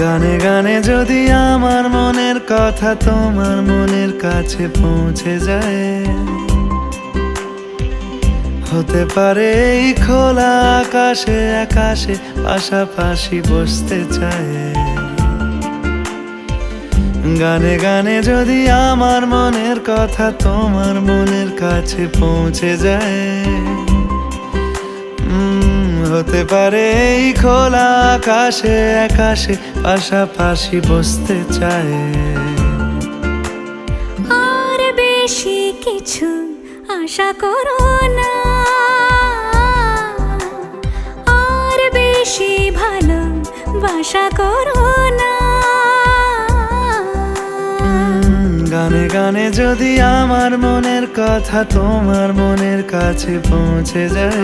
গানে গানে যদি আমার মনের কথা তোমার মনের কাছে পৌঁছে যায়, হতে পারে এই খোলা আকাশে আকাশে পাশাপাশি বসতে চায়। গানে গানে যদি আমার মনের কথা তোমার মনের কাছে পৌঁছে যায়, হতে পারে এই খোলা আকাশে আকাশে পাশাপাশি বসতে চায়। আর বেশি কিছু আশা করো না, আর বেশি ভালোবাসা করো না। গানে গানে যদি আমার মনের কথা তোমার মনের কাছে পৌঁছে যায়,